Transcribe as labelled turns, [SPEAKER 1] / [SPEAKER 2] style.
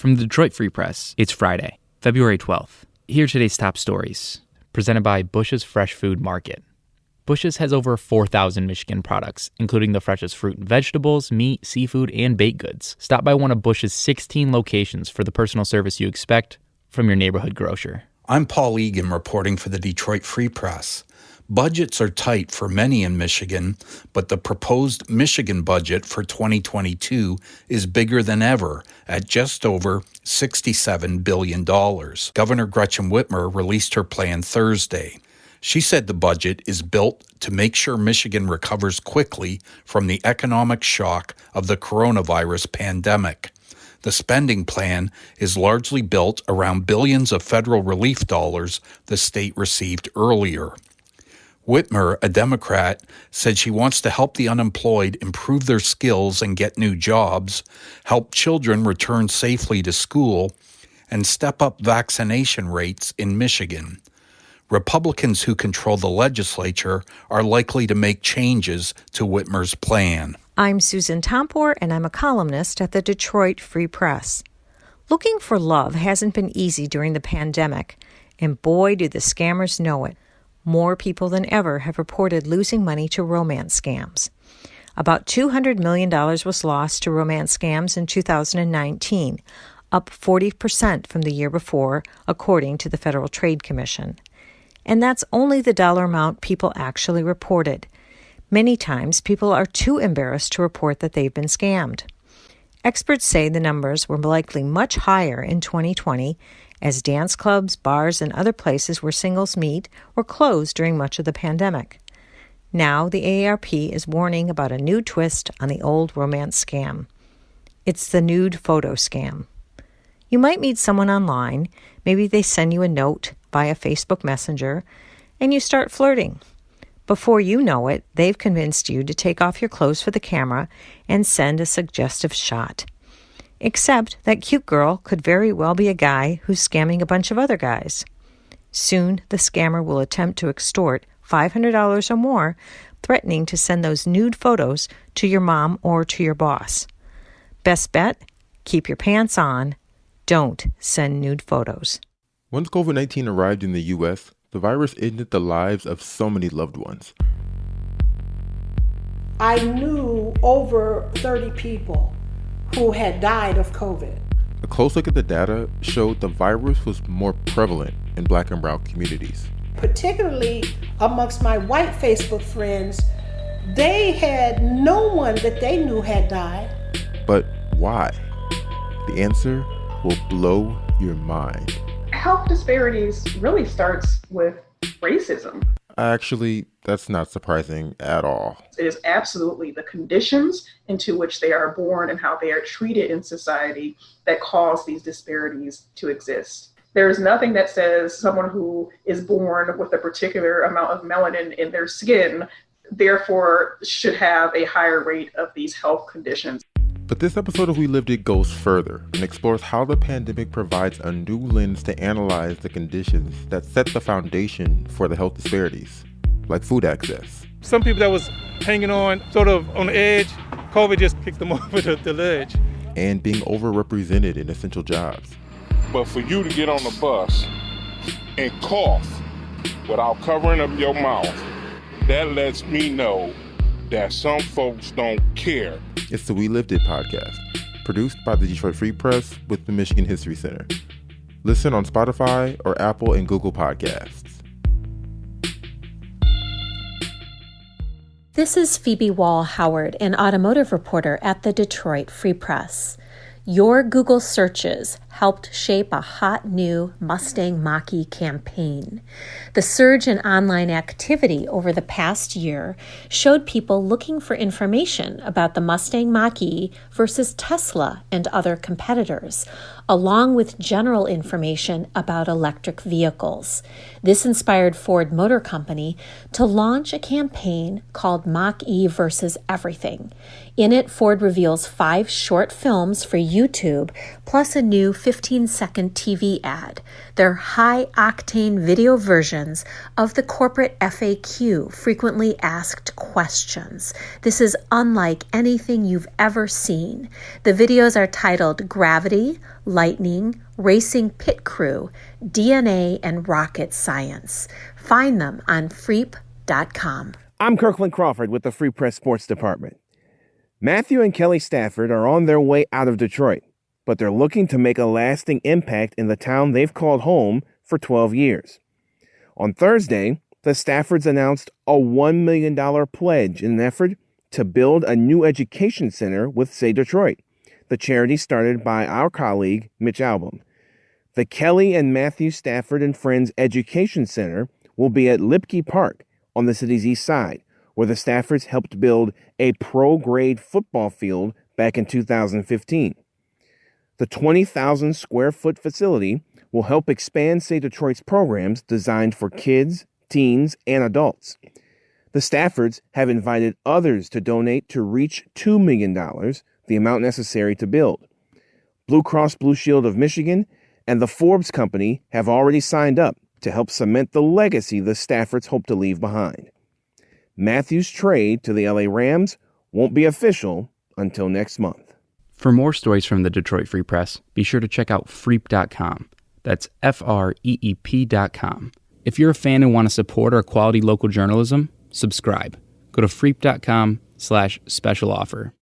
[SPEAKER 1] From the Detroit Free Press, it's Friday, February 12th. Here are today's top stories, presented by Bush's Fresh Food Market. Bush's has over 4,000 Michigan products, including the freshest fruit and vegetables, meat, seafood, and baked goods. Stop by one of Bush's 16 locations for the personal service you expect from your neighborhood grocer.
[SPEAKER 2] I'm Paul Egan reporting for the Detroit Free Press. Budgets are tight for many in Michigan, but the proposed Michigan budget for 2022 is bigger than ever at just over $67 billion. Governor Gretchen Whitmer released her plan Thursday. She said the budget is built to make sure Michigan recovers quickly from the economic shock of the coronavirus pandemic. The spending plan is largely built around billions of federal relief dollars the state received earlier. Whitmer, a Democrat, said she wants to help the unemployed improve their skills and get new jobs, help children return safely to school, and step up vaccination rates in Michigan. Republicans who control the legislature are likely to make changes to Whitmer's plan.
[SPEAKER 3] I'm Susan Tompor, and I'm a columnist at the Detroit Free Press. Looking for love hasn't been easy during the pandemic, and boy, do the scammers know it. More people than ever have reported losing money to romance scams. About $200 million was lost to romance scams in 2019, up 40% from the year before, according to the Federal Trade Commission. And that's only the dollar amount people actually reported. Many times, people are too embarrassed to report that they've been scammed. Experts say the numbers were likely much higher in 2020 as dance clubs, bars, and other places where singles meet were closed during much of the pandemic. Now, the AARP is warning about a new twist on the old romance scam. It's the nude photo scam. You might meet someone online, maybe they send you a note via Facebook Messenger, and you start flirting. Before you know it, they've convinced you to take off your clothes for the camera and send a suggestive shot. Except that cute girl could very well be a guy who's scamming a bunch of other guys. Soon, the scammer will attempt to extort $500 or more, threatening to send those nude photos to your mom or to your boss. Best bet? Keep your pants on. Don't send nude photos.
[SPEAKER 4] Once COVID-19 arrived in the U.S., the virus ended the lives of so many loved ones.
[SPEAKER 5] I knew over 30 people who had died of COVID.
[SPEAKER 4] A close look at the data showed the virus was more prevalent in Black and brown communities.
[SPEAKER 5] Particularly amongst my white Facebook friends, they had no one that they knew had died.
[SPEAKER 4] But why? The answer will blow your mind.
[SPEAKER 6] Health disparities really starts with racism.
[SPEAKER 4] Actually, that's not surprising at all.
[SPEAKER 6] It is absolutely the conditions into which they are born and how they are treated in society that cause these disparities to exist. There is nothing that says someone who is born with a particular amount of melanin in their skin, therefore should have a higher rate of these health conditions.
[SPEAKER 4] But this episode of We Lived It goes further and explores how the pandemic provides a new lens to analyze the conditions that set the foundation for the health disparities, like food access.
[SPEAKER 7] Some people that was hanging on, sort of on the edge, COVID just kicked them over the ledge.
[SPEAKER 4] And being overrepresented in essential jobs.
[SPEAKER 8] But for you to get on the bus and cough without covering up your mouth, that lets me know that some folks don't care.
[SPEAKER 4] It's the We Lived It podcast, produced by the Detroit Free Press with the Michigan History Center. Listen on Spotify or Apple and Google Podcasts.
[SPEAKER 9] This is Phoebe Wall-Howard, an automotive reporter at the Detroit Free Press. Your Google searches helped shape a hot new Mustang Mach-E campaign. The surge in online activity over the past year showed people looking for information about the Mustang Mach-E versus Tesla and other competitors, along with general information about electric vehicles. This inspired Ford Motor Company to launch a campaign called Mach-E versus Everything. In it, Ford reveals 5 short films for you YouTube, plus a new 15-second TV ad. They're high-octane video versions of the corporate FAQ, frequently asked questions. This is unlike anything you've ever seen. The videos are titled Gravity, Lightning, Racing Pit Crew, DNA, and Rocket Science. Find them on freep.com.
[SPEAKER 10] I'm Kirkland Crawford with the Free Press Sports Department. Matthew and Kelly Stafford are on their way out of Detroit, but they're looking to make a lasting impact in the town they've called home for 12 years. On Thursday, the Staffords announced a $1 million pledge in an effort to build a new education center with Say Detroit, the charity started by our colleague, Mitch Albom. The Kelly and Matthew Stafford and Friends Education Center will be at Lipke Park on the city's east side, where the Staffords helped build a pro-grade football field back in 2015. The 20,000 square foot facility will help expand Say Detroit's programs designed for kids, teens, and adults. The Staffords have invited others to donate to reach $2 million, the amount necessary to build. Blue Cross Blue Shield of Michigan and the Forbes Company have already signed up to help cement the legacy the Staffords hope to leave behind. Matthew's trade to the LA Rams won't be official until next month.
[SPEAKER 1] For more stories from the Detroit Free Press, be sure to check out freep.com. That's FREEP.com. If you're a fan and want to support our quality local journalism, subscribe. Go to freep.com/special offer.